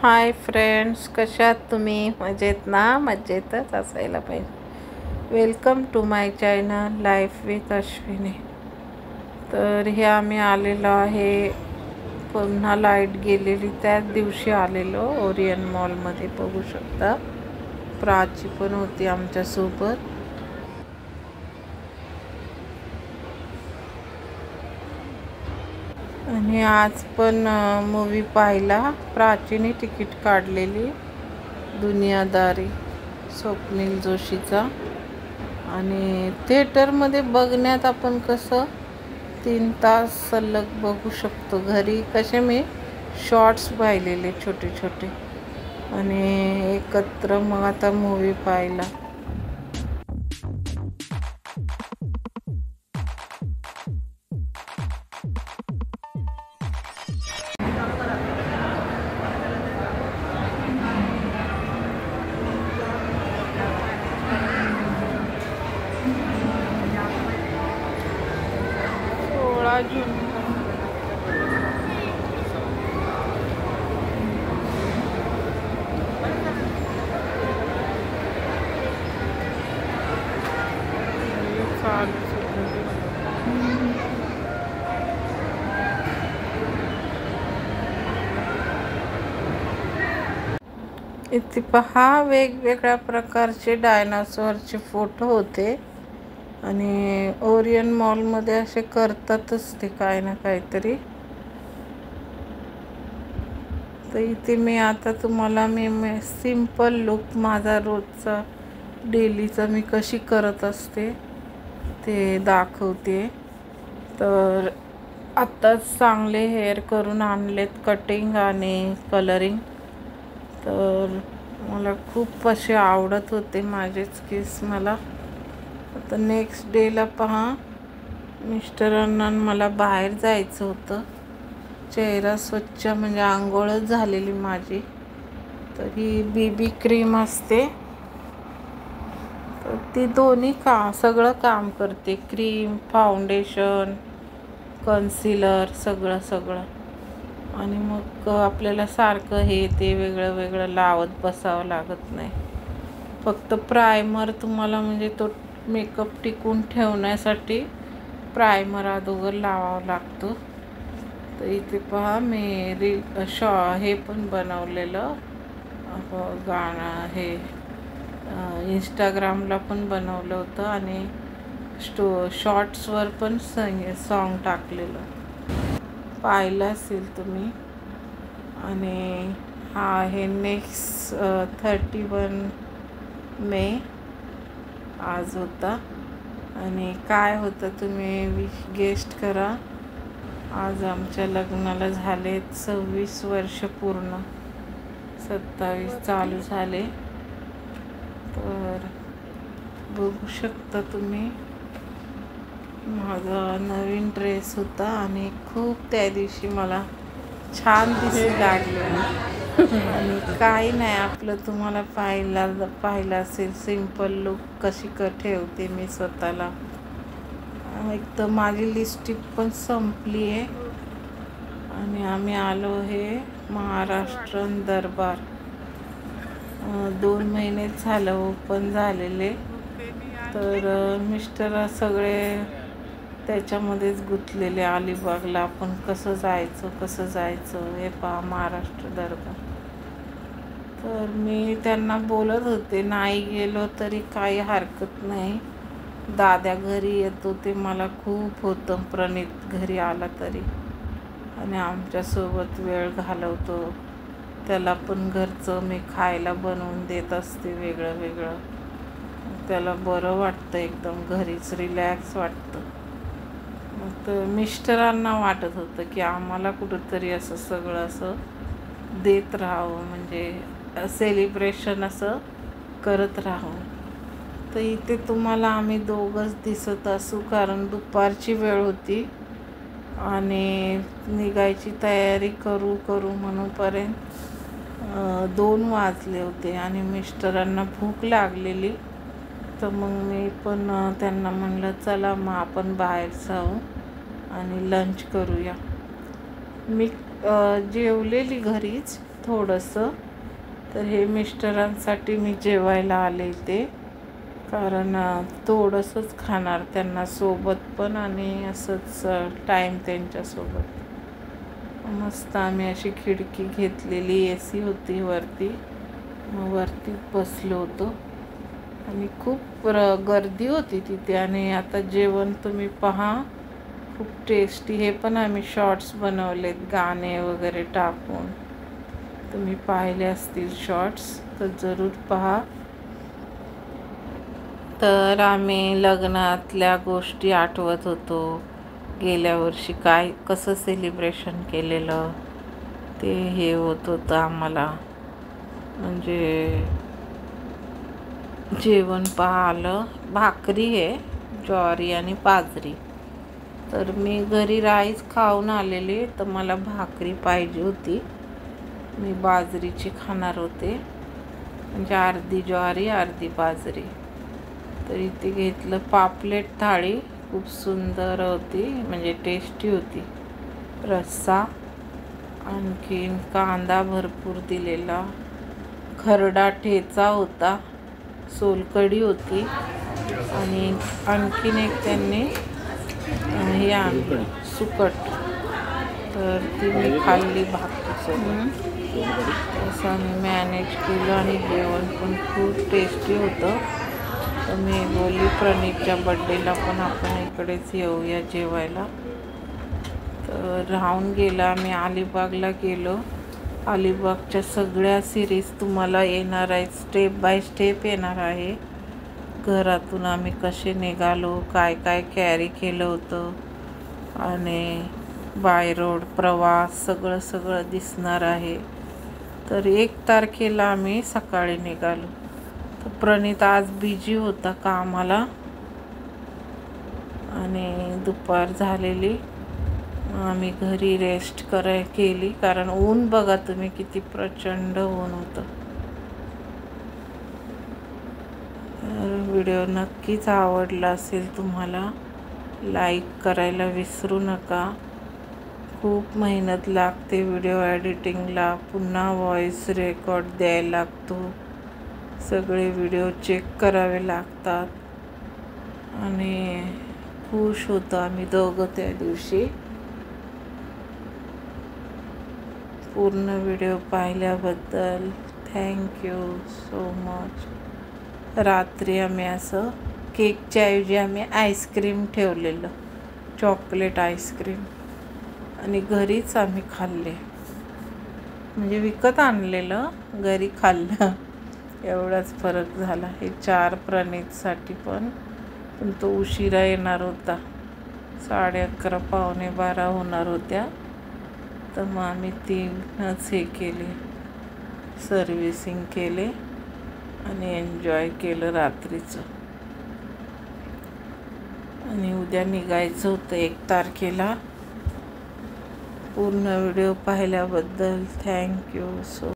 Hi friends, कशा आहात तुम्ही? मजेत ना? मजेतच असायला पाहिजे. Welcome to my channel life with Ashwini. तर हे आम्ही आलेलो आहे, पुन्हा लाईट गेलेली त्याच दिवशी आलेलो ओरियन मॉलमध्ये. बघू शकता, प्राची पण होती आमच्यासोबत. आणि आज पण मूवी पाहिला. प्राचीने तिकीट काढलेली दुनियादारी स्वप्नील जोशीचा. आणि थिएटरमध्ये बघण्यात आपण कसं 3 तास सलग बघू शकतो. घरी कसे मी शॉर्ट्स पाहिलेले छोटे छोटे, आणि एकत्र मग आता मूवी पाहिला. जून इथे पहा, वेगवेगळ्या प्रकारचे डायनासॉरचे फोटो होते. आणि ओरियन मॉलमध्ये असे करतातच ते काय ना काहीतरी. तर इथे मी आता तुम्हाला मी सिंपल लुक माझा रोजचा डेलीचा मी कशी करत असते ते दाखवते. तर आत्ताच चांगले हेअर करून आणलेत, कटिंग आणि कलरिंग. तर मला खूप असे आवडत होते माझेच केस. मला आता नेक्स्ट डेला पहा, मिस्टरांना मला बाहेर जायचं होतं. चेहरा स्वच्छ म्हणजे आंघोळच झालेली माझी. तर ही बीबी क्रीम असते, तर ती दोन्ही सगळं काम करते. क्रीम, फाउंडेशन, कन्सिलर, सगळं. आणि मग आपल्याला सारखं हे ते वेगळं वेगळं लावत बसावं लागत नाही. फक्त प्रायमर तुम्हाला म्हणजे तो मेकअप टिकून ठेवण्यासाठी प्रायमर अगोदर लावावा लागतो. तर इथे पहा, मी हे पण बनवलेलं गाणं, हे इंस्टाग्रामला पण बनवलं होतं आणि शॉर्ट्सवर पण सॉन्ग टाकलेलं, पाहिलं असेल तुम्ही. आणि हा आहे नेक्स्ट 31 मे आज होता. आणि काय होतं तुम्ही गेस्ट करा. आज आमच्या लग्नाला झाले 26 वर्ष पूर्ण, 27 चालू झाले. तर बघू शकता तुम्ही, माझा नवीन ड्रेस होता आणि खूप त्या दिवशी मला छान दिसू लागले. आणि काही नाही, आपलं तुम्हाला पाहिलं असेल सिंपल लुक कशी ठेवते मी स्वतःला. एक तर माझी लिपस्टिक पण संपली आहे. आणि आम्ही आलो हे महाराष्ट्रन दरबार, 2 महिने झालं ओपन झालेले. तर मिस्टर सगळे त्याच्यामध्येच गुंतलेले. अलिबागला आपण कसं जायचं हे पहा, महाराष्ट्र दरबार. तर मी त्यांना बोलत होते, नाही गेलो तरी काही हरकत नाही, दाद्या घरी येतो ते मला खूप होतं, प्रणित घरी आला तरी, आणि आमच्यासोबत वेळ घालवतो. त्याला पण घरचं मी खायला बनवून देत असते वेगळं. त्याला बरं वाटतं, एकदम घरीच रिलॅक्स वाटतं. मग मिस्टरांना वाटत होतं की आम्हाला कुठंतरी असं सगळं असं देत राहावं, म्हणजे सेलिब्रेशन असं करत राहावं. तर इथे तुम्हाला आम्ही दोघंच दिसत असू, कारण दुपारची वेळ होती आणि निघायची तयारी करू म्हणूपर्यंत 2 वाजले होते. आणि मिस्टरांना भूक लागलेली. तर मग मी पण त्यांना म्हणलं, चला मग आपण बाहेर जाऊ आणि लंच करूया. मी जेवलेली घरीच थोडंसं. तर हे मिस्टरांसाठी मी जेवायला आले ते, कारण थोडंसंच खाणार त्यांना सोबत पण आणि असंच टाईम त्यांच्यासोबत. मस्त आम्ही अशी खिडकी घेतलेली, AC होती वरती, मग वरती बसलो होतो आणि खूप गर्दी होती तिथे. आणि आता जेवण तुम्ही पहा, खूप टेस्टी. हे पण आम्ही शॉर्ट्स बनवलेत गाणे वगैरे टाकून. तुम्ही पाहिले असतील शॉर्ट्स तर जरूर पहा. तर आम्ही लग्नातल्या गोष्टी आठवत होतो, गेल्या वर्षी कसं सेलिब्रेशन केलेलं ते हे होत होतं आम्हाला. म्हणजे जेवण पाहिलं, भाकरी आहे ज्वारी आणि बाजरी. तर मी घरी राईस खाऊन आलेले, तर मला भाकरी पाहिजे होती. मी बाजरीची खाणार होते, म्हणजे अर्धी ज्वारी अर्धी बाजरी. तर इथे घेतलं पापलेट थाळी, खूप सुंदर होती, म्हणजे टेस्टी होती. रस्सा, आणखीन कांदा भरपूर दिलेला, खरडा ठेचा होता, सोलकढी होती आणि आणखीन एक त्यांनी हे आणलं सुकट. तर ती मी खाल्ली भाकरीसोबत. असं आम्ही मॅनेज केलं आणि जेवण पण खूप टेस्टी होतं. तर मी बोलली प्रणीतच्या बड्डेला पण आपण इकडेच येऊया जेवायला. तर राहून गेला. आम्ही अलिबागला गेलो. अलिबागच्या सगळ्या सिरीज तुम्हाला येणार आहेत, स्टेप बाय स्टेप येणार आहे. घरातून आम्ही कसे निघालो, काय काय कॅरी केलं होतं आणि बाय रोड प्रवास सगळं दिसणार आहे. तर 1 तारखेला आम्ही सकाळी निघालो. तर प्रणीत आज बिझी होता कामाला आणि दुपार झालेली. आम्ही घरी रेस्ट केली, कारण ऊन बघा तुम्ही किती प्रचंड ऊन होतं. व्हिडिओ नक्कीच आवडला असेल तुम्हाला, लाईक करायला विसरू नका. खूप मेहनत लागते व्हिडिओ एडिटिंगला, पुन्हा व्हॉइस रेकॉर्ड द्यायला लागतो, सगळे व्हिडिओ चेक करावे लागतात. आणि खुश होतो आम्ही दोघं त्या दिवशी. पूर्ण व्हिडिओ पाहिल्याबद्दल थँक्यू सो मच. रात्री आम्ही असं केकच्या ऐवजी आम्ही आईस्क्रीम ठेवलेलं, चॉकलेट आईस्क्रीम, आणि घरीच आम्ही खाल्ले. म्हणजे विकत आणलेलं, घरी खाल्लं, एवढाच फरक झाला. हे 4 प्रणीतसाठी पण तो उशिरा येणार होता, 11:30 पावणे 12 होणार होत्या. तर मग आम्ही 3च हे केले, सर्व्हिसिंग केले आणि एन्जॉय केलं रात्रीचं. आणि उद्या निघायचं होतं 1 तारखेला. पूर्ण व्हिडिओ पाहिल्याबद्दल थँक्यू सो